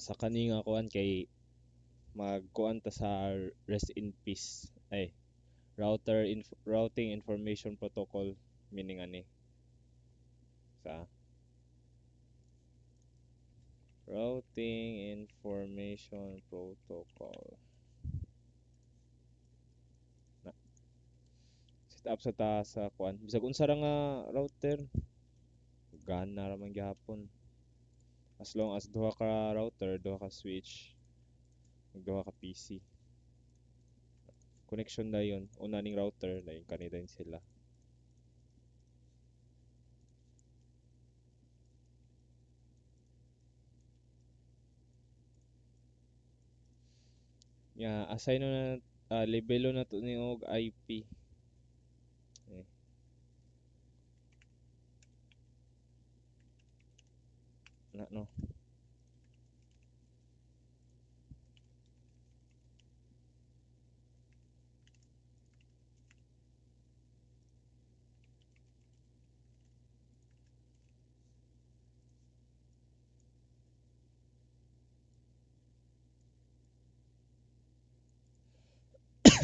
Sa kaninga kuan kay magkuan ta sa rest in peace ay routing information protocol meaning ani sa routing information protocol na set up sa ta sa kuan bisag unsa ra nga router gana ra man gyapon as long as duha ka router duha ka switch duha ka PC connection na yon una ning router lain kanila din sila assign na labelo na to ni og IP eh, na no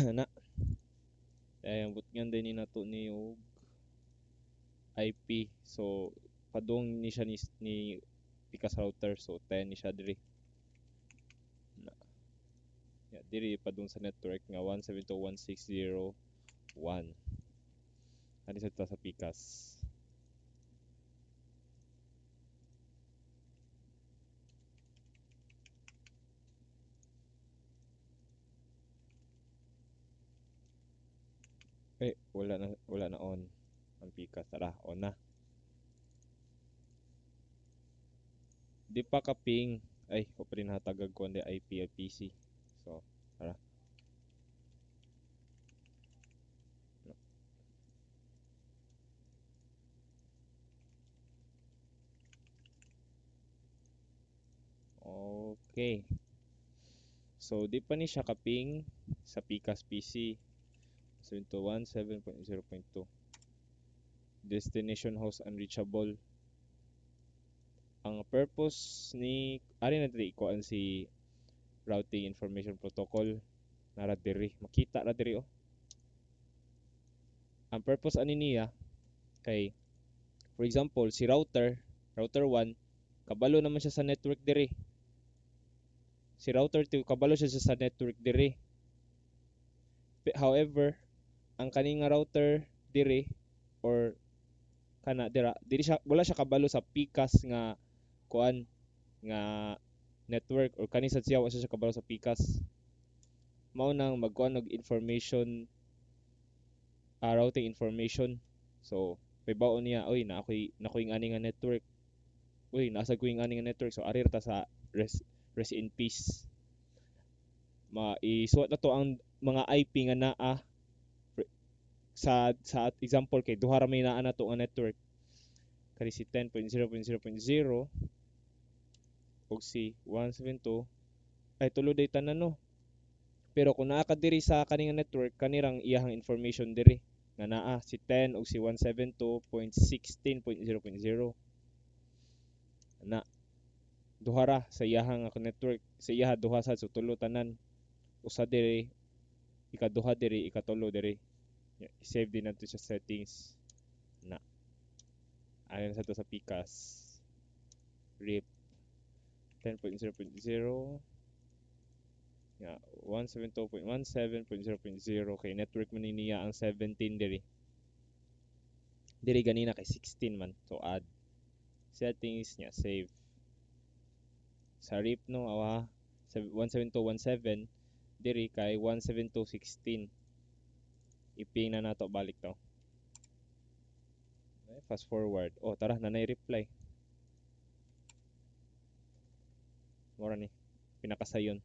na ay ang butngan din ni nato ni og IP so padung ni siya ni pikas router so 10 ni siya diri na diri padung sa network nga 172.168.0.1 ani sa ta sa pikas wala na on ang pikas tara on na di pa ka ping ay ko pa rin hatagag ko ang IP at PC so tara okay so di pa ni siya kaping sa pikas PC 7.1.7.0.2 destination host unreachable ang purpose ni ari na diri ko si routing information protocol nara diri makita ra diri oh ang purpose ani niya kay for example si router 1 kabalo naman siya sa network diri si router 2 kabalo siya sa network diri however ang kani nga router diri or kana diri siya wala siya kabalo sa pikas nga kuan nga network or kani sa siya wala siya kabalo sa pikas mao nang magkuan og information routing information so may baon niya oy na ako'y ani nga network uy nasa ko yung ani nga network so ari ta sa rest in peace maisuot na to ang mga IP nga naa sa example kay duha ra may naa na to nga network kani si 10.0.0.0 ug si 172 ay tulo day tanan no pero kung naa ka diri sa kaning network kanirang iyahang information diri nga naa si 10 ug si 172.16.0.0 na duha ra sa iyahang network sa iyaha duha sa so tulo tanan usa diri ikaduha diri ikatulo diri i-save din nato sa settings na ayon sa to sa pikas rip 10.0.0 172.17.0.0 kay network man niya ang 17 diri ganina kay 16 man so add settings niya save sa rip no awa 172.17 diri kay 172.16 iping na nato balik to fast forward oh tara nanay reply mura ni pinakasayon